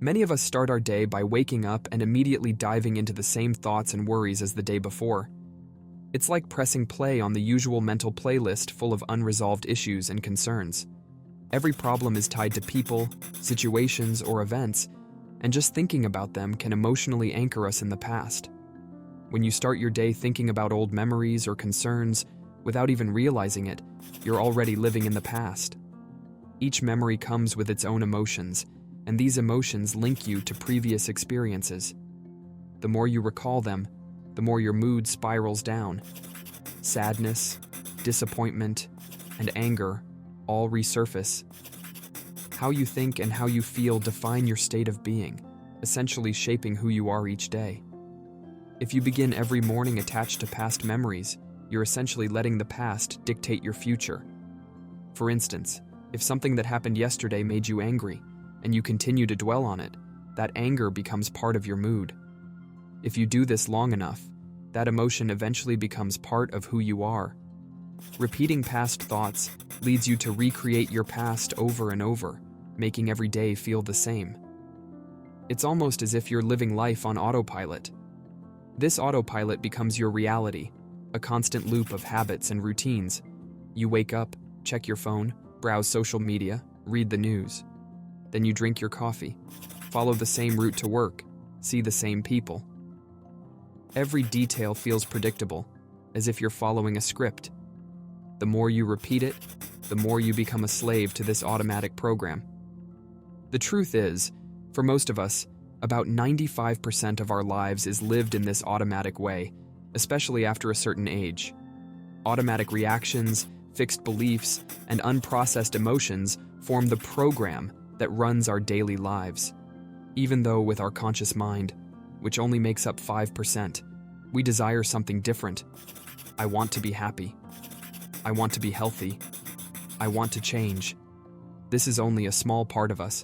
Many of us start our day by waking up and immediately diving into the same thoughts and worries as the day before. It's like pressing play on the usual mental playlist full of unresolved issues and concerns. Every problem is tied to people, situations, or events, and just thinking about them can emotionally anchor us in the past. When you start your day thinking about old memories or concerns, without even realizing it, you're already living in the past. Each memory comes with its own emotions, and these emotions link you to previous experiences. The more you recall them, the more your mood spirals down. Sadness, disappointment, and anger all resurface. How you think and how you feel define your state of being, essentially shaping who you are each day. If you begin every morning attached to past memories, you're essentially letting the past dictate your future. For instance, if something that happened yesterday made you angry, and you continue to dwell on it, that anger becomes part of your mood. If you do this long enough, that emotion eventually becomes part of who you are. Repeating past thoughts leads you to recreate your past over and over, making every day feel the same. It's almost as if you're living life on autopilot. This autopilot becomes your reality, a constant loop of habits and routines. You wake up, check your phone, browse social media, read the news. Then you drink your coffee, follow the same route to work, see the same people. Every detail feels predictable, as if you're following a script. The more you repeat it, the more you become a slave to this automatic program. The truth is, for most of us, about 95% of our lives is lived in this automatic way, especially after a certain age. Automatic reactions, fixed beliefs, and unprocessed emotions form the program that runs our daily lives. Even though with our conscious mind, which only makes up 5%, we desire something different. I want to be happy. I want to be healthy. I want to change. This is only a small part of us,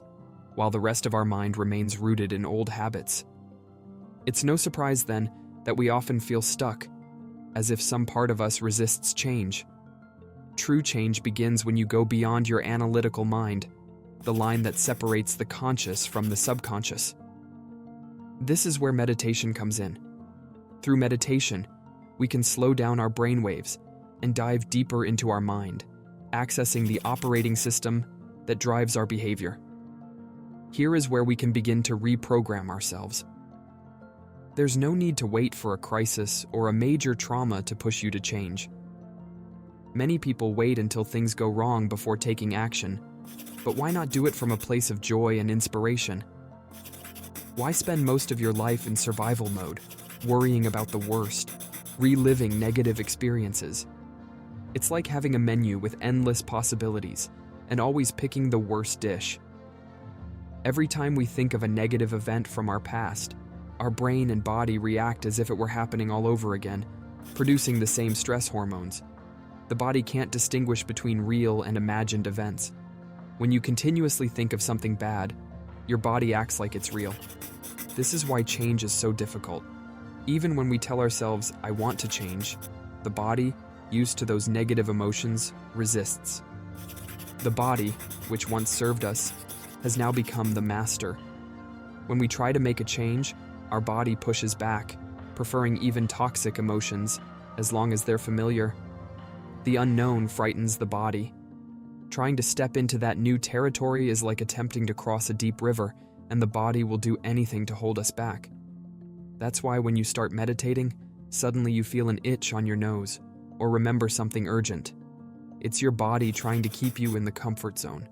while the rest of our mind remains rooted in old habits. It's no surprise then that we often feel stuck, as if some part of us resists change. True change begins when you go beyond your analytical mind, the line that separates the conscious from the subconscious. This is where meditation comes in. Through meditation, we can slow down our brainwaves and dive deeper into our mind, accessing the operating system that drives our behavior. Here is where we can begin to reprogram ourselves. There's no need to wait for a crisis or a major trauma to push you to change. Many people wait until things go wrong before taking action, but why not do it from a place of joy and inspiration? Why spend most of your life in survival mode, worrying about the worst, reliving negative experiences? It's like having a menu with endless possibilities and always picking the worst dish. Every time we think of a negative event from our past, our brain and body react as if it were happening all over again, producing the same stress hormones. The body can't distinguish between real and imagined events. When you continuously think of something bad, your body acts like it's real. This is why change is so difficult. Even when we tell ourselves, I want to change, the body, used to those negative emotions, resists. The body, which once served us, has now become the master. When we try to make a change, our body pushes back, preferring even toxic emotions, as long as they're familiar. The unknown frightens the body. Trying to step into that new territory is like attempting to cross a deep river, and the body will do anything to hold us back. That's why when you start meditating, suddenly you feel an itch on your nose, or remember something urgent. It's your body trying to keep you in the comfort zone.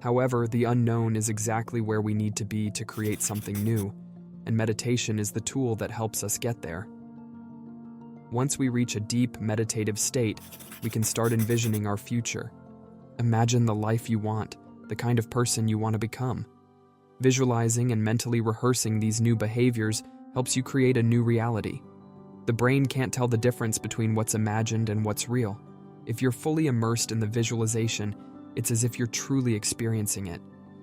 However, the unknown is exactly where we need to be to create something new, and meditation is the tool that helps us get there. Once we reach a deep meditative state, we can start envisioning our future. Imagine the life you want, the kind of person you want to become. Visualizing and mentally rehearsing these new behaviors helps you create a new reality. The brain can't tell the difference between what's imagined and what's real. If you're fully immersed in the visualization, it's as if you're truly experiencing it.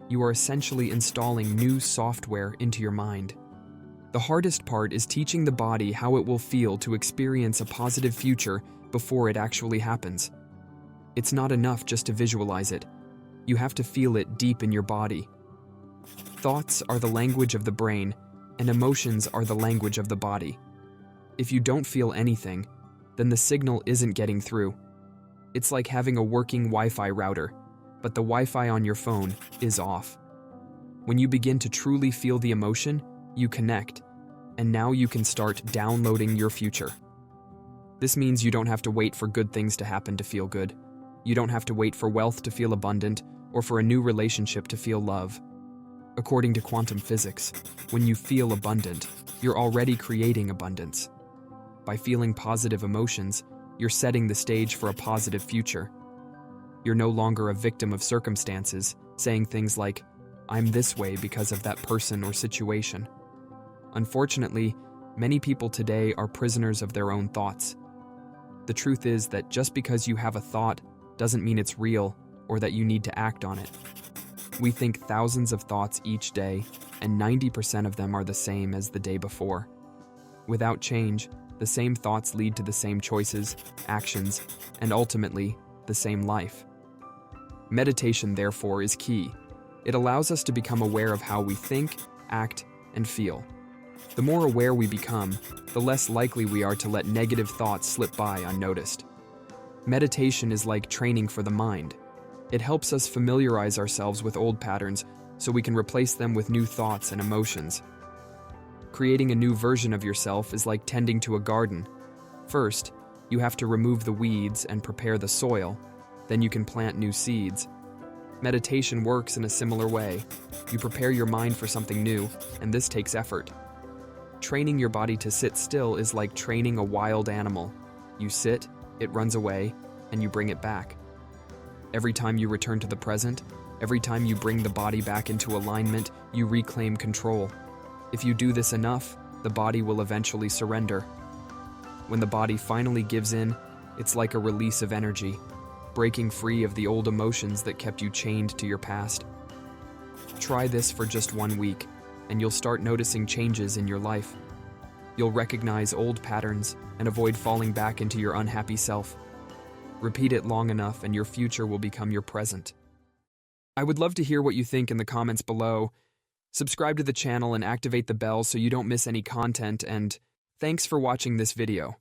You are essentially installing new software into your mind. The hardest part is teaching the body how it will feel to experience a positive future before it actually happens. It's not enough just to visualize it. You have to feel it deep in your body. Thoughts are the language of the brain, and emotions are the language of the body. If you don't feel anything, then the signal isn't getting through. It's like having a working Wi-Fi router, but the Wi-Fi on your phone is off. When you begin to truly feel the emotion, you connect, and now you can start downloading your future. This means you don't have to wait for good things to happen to feel good. You don't have to wait for wealth to feel abundant or for a new relationship to feel love. According to quantum physics, when you feel abundant, you're already creating abundance. By feeling positive emotions, you're setting the stage for a positive future. You're no longer a victim of circumstances, saying things like, "I'm this way because of that person or situation." Unfortunately, many people today are prisoners of their own thoughts. The truth is that just because you have a thought doesn't mean it's real or that you need to act on it. We think thousands of thoughts each day, and 90% of them are the same as the day before. Without change, the same thoughts lead to the same choices, actions, and ultimately, the same life. Meditation, therefore, is key. It allows us to become aware of how we think, act, and feel. The more aware we become, the less likely we are to let negative thoughts slip by unnoticed. Meditation is like training for the mind. It helps us familiarize ourselves with old patterns so we can replace them with new thoughts and emotions. Creating a new version of yourself is like tending to a garden. First, you have to remove the weeds and prepare the soil. Then you can plant new seeds. Meditation works in a similar way. You prepare your mind for something new, and this takes effort. Training your body to sit still is like training a wild animal. You sit, it runs away, and you bring it back. Every time you return to the present, every time you bring the body back into alignment, you reclaim control. If you do this enough, the body will eventually surrender. When the body finally gives in, it's like a release of energy, breaking free of the old emotions that kept you chained to your past. Try this for just 1 week, and you'll start noticing changes in your life. You'll recognize old patterns and avoid falling back into your unhappy self. Repeat it long enough and your future will become your present. I would love to hear what you think in the comments below. Subscribe to the channel and activate the bell so you don't miss any content, and thanks for watching this video.